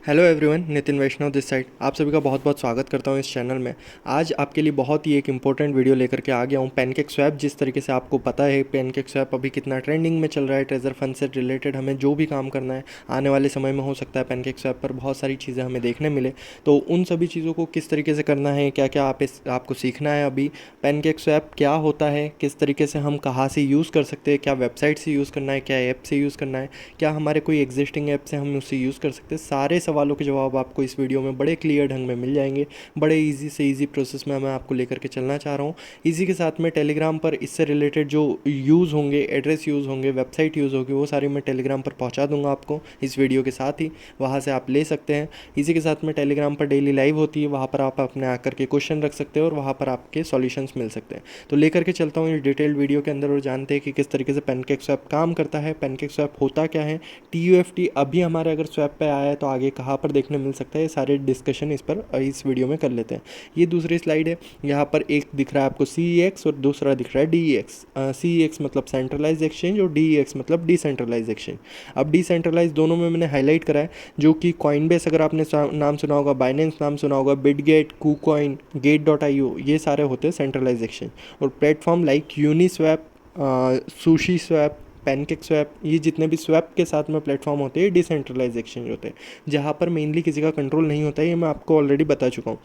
Hello everyone, Nitin Vaishnav this side. आप सभी का बहुत बहुत स्वागत करता हूं इस चैनल में। आज आपके लिए बहुत ही एक इम्पोर्टेंट वीडियो लेकर के आ गया हूं। पैनकेक स्वैप, जिस तरीके से आपको पता है पैनकेक स्वैप अभी कितना ट्रेंडिंग में चल रहा है। ट्रेजर फंड से रिलेटेड हमें जो भी काम करना है आने वाले समय में, हो सकता है पैनकेक स्वैप पर बहुत सारी चीज़ें हमें देखने मिले। तो उन सभी चीज़ों को किस तरीके से करना है, क्या क्या आपको सीखना है। अभी पैनकेक स्वैप क्या होता है, किस तरीके से हम कहाँ से यूज़ कर सकते हैं, क्या वेबसाइट से यूज़ करना है, क्या ऐप से यूज़ करना है, क्या हमारे कोई एग्जिस्टिंग ऐप से हम उससे यूज़ कर सकते हैं। सारे सवालों के जवाब आपको इस वीडियो में बड़े क्लियर ढंग में मिल जाएंगे। बड़े इजी से इजी प्रोसेस में मैं आपको लेकर के चलना चाह रहा हूँ। इसी के साथ में टेलीग्राम पर इससे रिलेटेड जो यूज़ होंगे, एड्रेस यूज़ होंगे, वेबसाइट यूज़ होगी, वो सारी मैं टेलीग्राम पर पहुँचा दूंगा आपको इस वीडियो के साथ ही। वहाँ से आप ले सकते हैं। इसी के साथ में टेलीग्राम पर डेली लाइव होती है, वहाँ पर आप अपने आकर के क्वेश्चन रख सकते हैं और वहाँ पर आपके सॉल्यूशंस मिल सकते हैं। तो लेकर के चलता हूँ ये डिटेल्ड वीडियो के अंदर और जानते हैं कि किस तरीके से पैनकेक स्वैप काम करता है, पैनकेक स्वैप होता क्या है, TUFT अभी हमारे अगर स्वैप पे आया है तो आगे कहाँ पर देखने मिल सकता है। सारे डिस्कशन इस पर इस वीडियो में कर लेते हैं। ये दूसरी स्लाइड है। यहाँ पर एक दिख रहा है आपको CEX और दूसरा दिख रहा है DEX। CEX मतलब सेंट्रलाइज एक्सचेंज और DEX मतलब डिसेंट्रलाइज एक्सचेंज। अब डिसेंट्रलाइज दोनों में मैंने हाईलाइट करा है, जो कि कॉइनबेस अगर आपने नाम सुना होगा, बाइनेंस नाम सुना होगा, बिटगेट, KuCoin, Gate.io, ये सारे होते हैं सेंट्रलाइज एक्सचेंज। और platform like Uniswap, sushi swap, pancake swap, ये जितने भी स्वैप के साथ में प्लेटफॉर्म होते हैं डिसेंट्रलाइज एक्सचेंज होते हैं, जहाँ पर मेनली किसी का कंट्रोल नहीं होता है। ये मैं आपको ऑलरेडी बता चुका हूँ।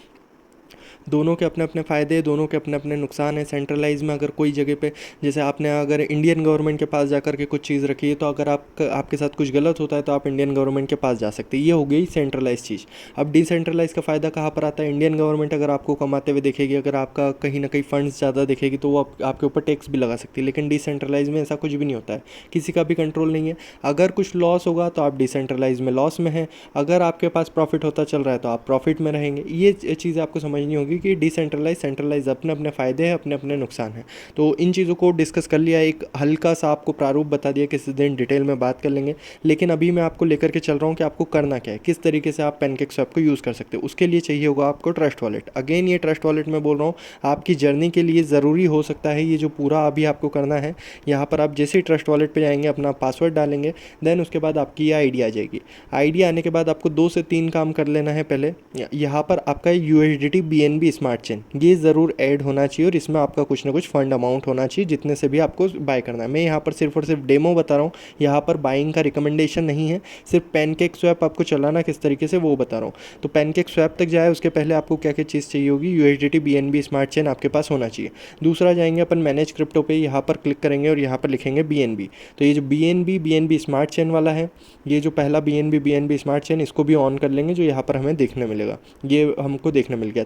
दोनों के अपने अपने फ़ायदे, दोनों के अपने अपने नुकसान हैं। सेंट्रलाइज में अगर कोई जगह पे, जैसे आपने अगर इंडियन गवर्नमेंट के पास जाकर के कुछ चीज़ रखी है, तो अगर आपके साथ कुछ गलत होता है तो आप इंडियन गवर्नमेंट के पास जा सकते हैं। ये हो गई सेंट्रलाइज चीज़। अब डिसेंट्रलाइज का फ़ायदा कहाँ पर आता है? इंडियन गवर्नमेंट अगर आपको कमाते हुए देखेगी, अगर आपका कहीं ना कहीं फंड्स ज़्यादा देखेगी, तो वो आपके ऊपर टैक्स भी लगा सकती है। लेकिन डिसेंट्रलाइज में ऐसा कुछ भी नहीं होता है, किसी का भी कंट्रोल नहीं है। अगर कुछ लॉस होगा तो आप डिसेंट्रलाइज में लॉस में हैं, अगर आपके पास प्रॉफिट होता चल रहा है तो आप प्रॉफिट में रहेंगे। ये चीज़ें आपको समझनी होगी कि डिसेंट्रलाइज सेंट्रलाइज अपने अपने फ़ायदे हैं, अपने अपने नुकसान हैं। तो इन चीज़ों को डिस्कस कर लिया, एक हल्का सा आपको प्रारूप बता दिया, किसी दिन डिटेल में बात कर लेंगे। लेकिन अभी मैं आपको लेकर के चल रहा हूँ कि आपको करना क्या है, किस तरीके से आप पैनकेक स्वैप को यूज़ कर सकते हो। उसके लिए चाहिए होगा आपको ट्रस्ट वॉलेट। अगेन ये ट्रस्ट वॉलेट मैं बोल रहा हूँ, आपकी जर्नी के लिए ज़रूरी हो सकता है ये जो पूरा अभी आपको करना है। यहाँ पर आप जैसे ही ट्रस्ट वॉलेट पर जाएंगे, अपना पासवर्ड डालेंगे, देन उसके बाद आपकी ये ID आ जाएगी। ID आने के बाद आपको 2 से 3 काम कर लेना है। पहले यहाँ पर आपका USDT BNB स्मार्ट चेन, ये ज़रूर ऐड होना चाहिए और इसमें आपका कुछ ना कुछ फंड अमाउंट होना चाहिए जितने से भी आपको बाय करना है। मैं यहाँ पर सिर्फ और सिर्फ डेमो बता रहा हूँ, यहाँ पर बाइंग का रिकमेंडेशन नहीं है, सिर्फ पैनकेक स्वैप आपको चलाना किस तरीके से वो बता रहा हूँ। तो पैनकेक स्वैप तक जाए उसके पहले आपको क्या क्या चीज़ चाहिए होगी? USDT BNB स्मार्ट चेन आपके पास होना चाहिए। दूसरा जाएंगे अपन मैनेज क्रिप्टो पे, यहाँ पर क्लिक करेंगे और यहाँ पर लिखेंगे BNB। तो ये जो BNB स्मार्ट चेन वाला है, ये जो पहला BNB स्मार्ट चेन, इसको भी ऑन कर लेंगे, जो यहाँ पर हमें देखने मिलेगा। ये हमको देखने मिल गया।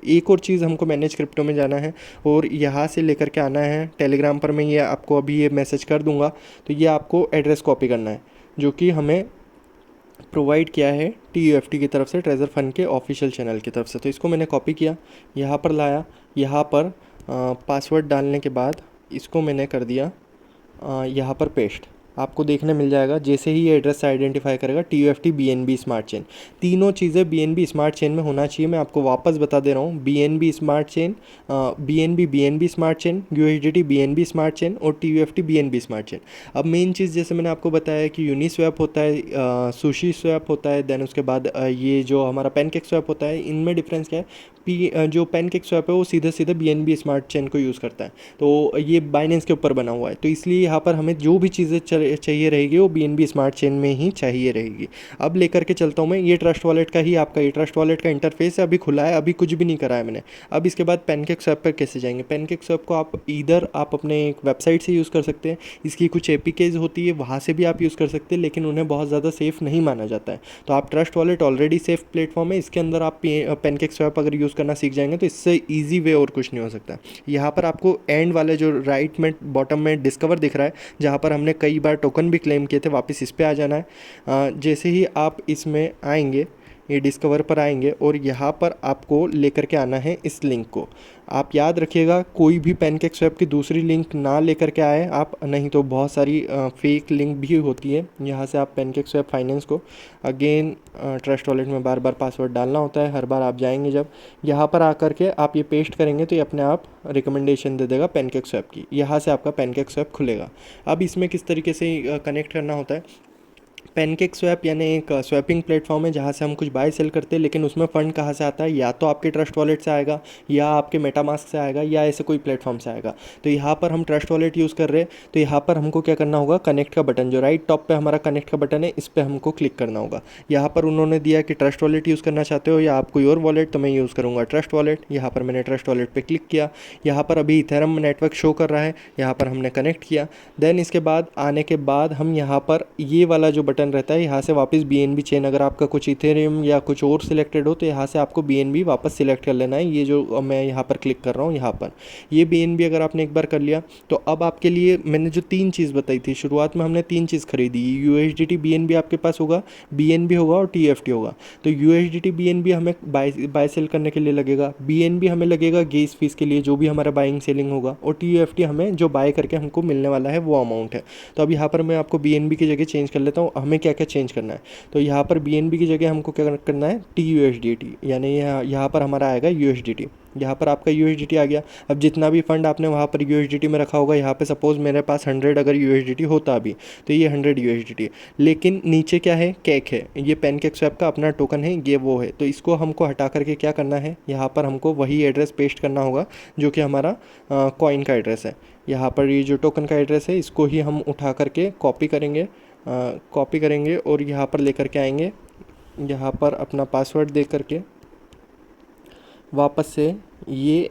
एक और चीज़, हमको मैनेज क्रिप्टो में जाना है और यहाँ से लेकर के आना है टेलीग्राम पर। मैं ये आपको अभी ये मैसेज कर दूंगा, तो ये आपको एड्रेस कॉपी करना है जो कि हमें प्रोवाइड किया है TUFT की तरफ से, ट्रेजर फंड के ऑफिशियल चैनल की तरफ से। तो इसको मैंने कॉपी किया, यहाँ पर लाया, यहाँ पर पासवर्ड डालने के बाद इसको मैंने कर दिया यहाँ पर पेस्ट। आपको देखने मिल जाएगा जैसे ही ये एड्रेस से आइडेंटिफाई करेगा, TUFT BNB स्मार्ट चेन। तीनों चीज़ें BNB स्मार्ट चेन में होना चाहिए। मैं आपको वापस बता दे रहा हूँ, BNB smart chain, BNB smart chain, USDT BNB smart chain और TUFT BNB स्मार्ट चेन। अब मेन चीज़ जैसे मैंने आपको बताया कि यूनिस्वैप होता है, सुशी स्वैप होता है, देन उसके बाद ये जो हमारा पैनकेक स्वैप होता है। इनमें डिफरेंस क्या है? जो पैनकेक स्वैप है वो सीधे सीधे BNB स्मार्ट चेन को यूज़ करता है, तो ये बाइनेंस के ऊपर बना हुआ है। तो इसलिए यहाँ पर हमें जो भी चीज़ें चाहिए रहेगी वो BNB स्मार्ट चेन में ही चाहिए रहेगी। अब लेकर के चलता हूँ मैं, ये ट्रस्ट वॉलेट का ही आपका, ये ट्रस्ट वॉलेट का इंटरफेस है, अभी खुला है, अभी कुछ भी नहीं करा है मैंने। अब इसके बाद पैनकेक स्वैप पर कैसे जाएंगे? पैनकेक स्वैप को आप आप अपने एक वेबसाइट से यूज़ कर सकते हैं, इसकी कुछ APKs होती है, वहाँ से भी आप यूज़ कर सकते हैं, लेकिन उन्हें बहुत ज़्यादा सेफ़ नहीं माना जाता है। तो आप trust wallet already safe platform है, इसके अंदर आप पैनकेक स्वैप अगर यूज़ करना सीख जाएंगे तो इससे ईजी वे और कुछ नहीं हो सकता। यहाँ पर आपको एंड वाले जो राइट में बॉटम में डिस्कवर दिख रहा है, जहाँ पर हमने कई बार टोकन भी क्लेम किए थे, वापस इस पर आ जाना है। जैसे ही आप इसमें आएंगे, ये डिस्कवर पर आएंगे और यहाँ पर आपको लेकर के आना है इस लिंक को। आप याद रखिएगा, कोई भी पैनकेक स्वैप की दूसरी लिंक ना लेकर के आए आप, नहीं तो बहुत सारी फेक लिंक भी होती है। यहाँ से आप पैनकेक स्वैप फाइनेंस को अगेन ट्रस्ट वॉलेट में बार बार पासवर्ड डालना होता है। हर बार आप जाएंगे जब यहाँ पर आकर के आप ये पेस्ट करेंगे तो ये अपने आप रिकमेंडेशन दे देगा पैनकेक स्वैप की। यहाँ से आपका पैनकेक स्वैप खुलेगा। अब इसमें किस तरीके से कनेक्ट करना होता है, पैनकेक स्वैप यानी एक स्वैपिंग प्लेटफॉर्म है जहाँ से हम कुछ बाय सेल करते हैं, लेकिन उसमें फ़ंड कहाँ से आता है, या तो आपके ट्रस्ट वॉलेट से आएगा, या आपके मेटामास्क से आएगा, या ऐसे कोई प्लेटफॉर्म से आएगा। तो यहाँ पर हम ट्रस्ट वॉलेट यूज़ कर रहे हैं, तो यहाँ पर हमको क्या करना होगा, कनेक्ट का बटन जो राइट टॉप पे हमारा कनेक्ट का बटन है, इस पर हमको क्लिक करना होगा। यहाँ पर उन्होंने दिया कि ट्रस्ट वॉलेट यूज़ करना चाहते हो या आप कोई और वॉलेट, तो मैं यूज़ करूँगा ट्रस्ट वॉलेट। यहाँ पर मैंने ट्रस्ट वॉलेट पर क्लिक किया। यहाँ पर अभी इथेरियम नेटवर्क शो कर रहा है, यहाँ पर हमने कनेक्ट किया। देन इसके बाद आने के बाद हम यहाँ पर ये वाला जो बटन रहता है, यहाँ से वापस BNB चेन, अगर आपका कुछ इथेरियम या कुछ और सिलेक्टेड हो तो यहाँ से आपको BNB वापस सिलेक्ट कर लेना है। ये जो मैं यहाँ पर क्लिक कर रहा हूँ, यहाँ पर ये BNB अगर आपने एक बार कर लिया तो अब आपके लिए मैंने जो 3 चीज़ बताई थी शुरुआत में, हमने 3 चीज़ खरीदी। USDT BNB आपके पास होगा, BNB होगा और TFT होगा। तो USDT BNB हमें बाय सेल करने के लिए लगेगा, BNB हमें लगेगा गैस फीस के लिए जो भी हमारा बाइंग सेलिंग होगा, और TFT हमें जो बाय करके हमको मिलने वाला है वो अमाउंट है। तो अब यहाँ पर मैं आपको BNB की जगह चेंज कर लेता हूँ। हमें क्या क्या चेंज करना है, तो यहाँ पर BNB की जगह हमको क्या करना है, TUSDT, यानी यहाँ पर हमारा आएगा USDT। यहाँ पर आपका USDT आ गया। अब जितना भी फंड आपने वहाँ पर USDT में रखा होगा, यहाँ पे सपोज़ मेरे पास 100 अगर USDT होता अभी, तो ये 100 USDT। लेकिन नीचे क्या है, कैक है, ये पैनकेक स्वैप का अपना टोकन है, ये वो है। तो इसको हमको हटा करके क्या करना है, यहाँ पर हमको वही एड्रेस पेस्ट करना होगा जो कि हमारा कॉइन का एड्रेस है। यहाँ पर ये जो टोकन का एड्रेस है, इसको ही हम उठा करके कॉपी करेंगे और यहाँ पर लेकर के आएंगे। यहाँ पर अपना पासवर्ड दे करके वापस से ये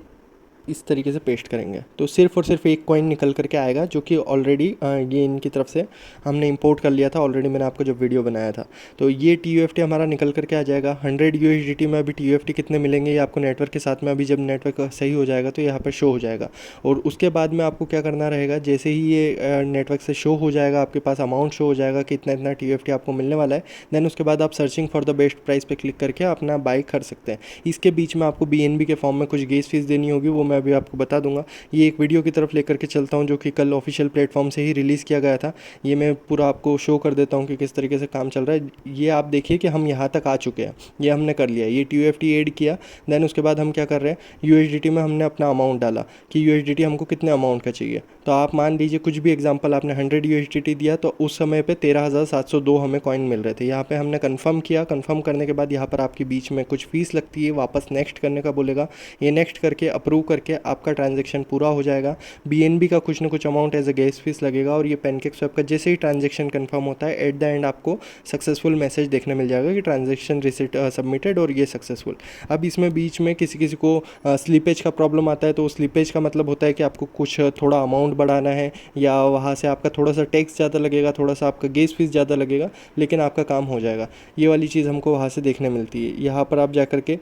इस तरीके से पेस्ट करेंगे, तो सिर्फ और सिर्फ एक कॉइन निकल करके आएगा, जो कि ऑलरेडी ये इनकी तरफ से हमने इंपोर्ट कर लिया था ऑलरेडी, मैंने आपको जो वीडियो बनाया था। तो ये TUFT हमारा निकल करके आ जाएगा। 100 USDT में अभी TUFT कितने मिलेंगे ये आपको नेटवर्क के साथ में, अभी जब नेटवर्क सही हो जाएगा तो यहाँ पर शो हो जाएगा। और उसके बाद में आपको क्या करना रहेगा, जैसे ही ये नेटवर्क से शो हो जाएगा, आपके पास अमाउंट शो हो जाएगा कि इतना इतना TUFT आपको मिलने वाला है, देन उसके बाद आप searching for the best price पे क्लिक करके अपना बाई कर सकते हैं। इसके बीच में आपको BNB के फॉर्म में कुछ गैस फीस देनी होगी, वो मैं अभी आपको बता दूंगा। ये एक वीडियो की तरफ लेकर के चलता हूँ जो कि कल ऑफिशियल प्लेटफॉर्म से ही रिलीज़ किया गया था। ये मैं पूरा आपको शो कर देता हूँ कि किस तरीके से काम चल रहा है। ये आप देखिए कि हम यहाँ तक आ चुके हैं, ये हमने कर लिया, ये TUFT ऐड किया। देन उसके बाद हम क्या कर रहे हैं, USDT में हमने अपना अमाउंट डाला कि USDT हमको कितने अमाउंट का चाहिए। तो आप मान लीजिए कुछ भी एग्जाम्पल, आपने 100 USDT दिया तो उस समय पे 13,702 हमें कॉइन मिल रहे थे। यहाँ पे हमने कन्फर्म किया, कन्फर्म करने के बाद यहाँ पर आपके बीच में कुछ फीस लगती है, वापस नेक्स्ट करने का बोलेगा। ये नेक्स्ट करके अप्रूव करके आपका ट्रांजेक्शन पूरा हो जाएगा। BNB का कुछ ना कुछ amount as a gas fee लगेगा। और ये पैनकेक स्वैप का जैसे ही ट्रांजेक्शन कंफर्म होता है, एट द एंड आपको सक्सेसफुल मैसेज देखने मिल जाएगा कि ट्रांजेक्शन रिसिट सबमिटेड और ये सक्सेसफुल। अब इसमें बीच में किसी किसी को स्लीपेज का प्रॉब्लम आता है, तो स्लीपेज का मतलब होता है कि आपको कुछ थोड़ा अमाउंट बढ़ाना है, या वहाँ से आपका थोड़ा सा टैक्स ज़्यादा लगेगा, थोड़ा सा आपका गैस फीस ज़्यादा लगेगा, लेकिन आपका काम हो जाएगा। ये वाली चीज़ हमको वहाँ से देखने मिलती है। यहाँ पर आप जा करके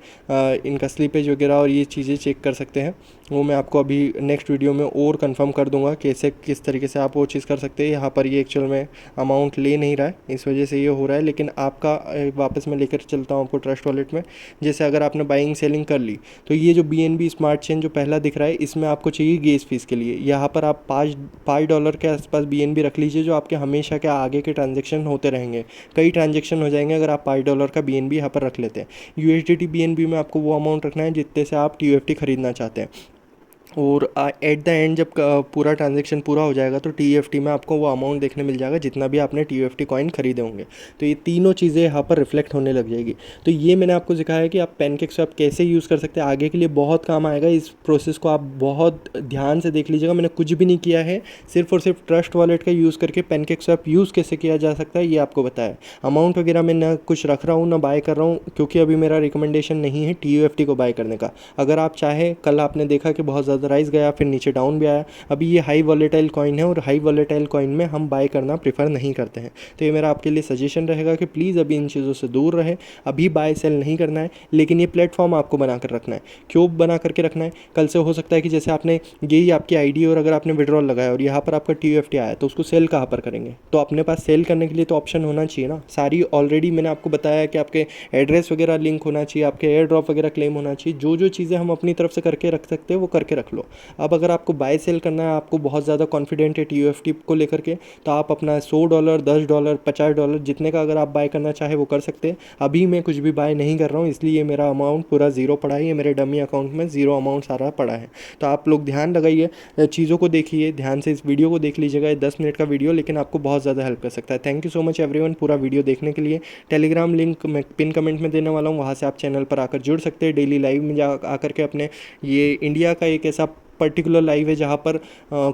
इनका स्लीपेज वगैरह और ये चीज़ें चेक कर सकते हैं। वो मैं आपको अभी नेक्स्ट वीडियो में और कंफर्म कर दूंगा कैसे किस तरीके से आप वो चीज़ कर सकते हैं। यहाँ पर ये एक्चुअल में अमाउंट ले नहीं रहा है, इस वजह से ये हो रहा है। लेकिन आपका वापस मैं लेकर चलता हूँ आपको ट्रस्ट वॉलेट में। जैसे अगर आपने बाइंग सेलिंग कर ली, तो ये जो BNB स्मार्ट चेन जो पहला दिख रहा है, इसमें आपको चाहिए गैस फीस के लिए। यहाँ पर आप $5 के आसपास BNB रख लीजिए, जो आपके हमेशा के आगे के ट्रांजेक्शन होते रहेंगे। कई ट्रांजेक्शन हो जाएंगे अगर आप $5 का BNB यहाँ पर रख लेते हैं। USDT BNB में आपको वो अमाउंट रखना है जितने से आप TUFT खरीदना चाहते हैं। और एट द एंड जब पूरा ट्रांजेक्शन पूरा हो जाएगा तो TUFT में आपको वो अमाउंट देखने मिल जाएगा जितना भी आपने TUFT कॉइन खरीदे होंगे। तो ये तीनों चीज़ें यहाँ पर रिफ्लेक्ट होने लग जाएगी। तो ये मैंने आपको सिखाया है कि आप पैनकेक स्वैप कैसे यूज़ कर सकते हैं, आगे के लिए बहुत काम आएगा। इस प्रोसेस को आप बहुत ध्यान से देख लीजिएगा। मैंने कुछ भी नहीं किया है, सिर्फ और सिर्फ ट्रस्ट वॉलेट का यूज़ करके पैनकेक स्वैप यूज़ कैसे किया जा सकता है ये आपको बताया। अमाउंट वगैरह मैं ना कुछ रख रहा हूँ ना बाय कर रहा हूँ, क्योंकि अभी मेरा रिकमेंडेशन नहीं है TUFT को बाय करने का। अगर आप चाहें, कल आपने देखा कि बहुत ज़्यादा राइज गया, फिर नीचे डाउन भी आया। अभी ये हाई वॉलेटाइल कॉइन है और हाई वॉलेटाइल कॉइन में हम बाय करना प्रेफर नहीं करते हैं। तो ये मेरा आपके लिए सजेशन रहेगा कि प्लीज़ अभी इन चीज़ों से दूर रहे। अभी बाय सेल नहीं करना है, लेकिन ये प्लेटफॉर्म आपको बना कर रखना है। क्यों बना करके रखना है, कल से हो सकता है कि जैसे आपने यही आपकी ID और अगर आपने विड्रॉल लगाया और यहाँ पर आपका TUFT आया, तो उसको सेल कहाँ पर करेंगे। तो अपने पास सेल करने के लिए तो ऑप्शन होना चाहिए ना। सारी ऑलरेडी मैंने आपको बताया है कि आपके एड्रेस वगैरह लिंक होना चाहिए, आपके एयर ड्रॉप वगैरह क्लेम होना चाहिए। जो जो चीज़ें हम अपनी तरफ से करके रख सकते हैं वो करके रख लो। लो। अब अगर आपको बाय सेल करना है, आपको बहुत ज़्यादा कॉन्फिडेंट है TUFT को लेकर के, तो आप अपना $100, $10, $50 जितने का अगर आप बाय करना चाहे वो कर सकते हैं। अभी मैं कुछ भी बाय नहीं कर रहा हूँ, इसलिए मेरा अमाउंट पूरा ज़ीरो पड़ा है, ये मेरे डमी अकाउंट में ज़ीरो अमाउंट सारा पड़ा है। तो आप लोग ध्यान लगाइए, चीज़ों को देखिए ध्यान से, इस वीडियो को देख लीजिएगा। ये 10 मिनट का वीडियो लेकिन आपको बहुत ज़्यादा हेल्प कर सकता है। Thank you so much everyone पूरा वीडियो देखने के लिए। टेलीग्राम लिंक मैं पिन कमेंट में देने वाला हूँ, वहाँ से आप चैनल पर आकर जुड़ सकते हैं। डेली लाइव में जा आकर के अपने, ये इंडिया का एक ऐसा पर्टिकुलर लाइव है जहाँ पर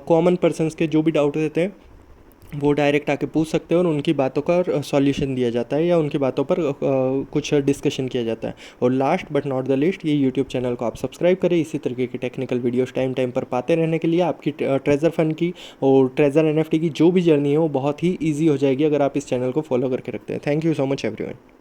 कॉमन पर्सन्स के जो भी डाउट रहते हैं वो डायरेक्ट आके पूछ सकते हैं और उनकी बातों का सॉल्यूशन दिया जाता है या उनकी बातों पर कुछ डिस्कशन किया जाता है। और last but not the list, ये यूट्यूब चैनल को आप सब्सक्राइब करें इसी तरीके की टेक्निकल वीडियोस टाइम टाइम पर पाते रहने के लिए। आपकी ट्रेजर फंड की और ट्रेजर NFT की जो भी जर्नी है वो बहुत ही ईजी हो जाएगी अगर आप इस चैनल को फॉलो करके रखते हैं। Thank you so much everyone.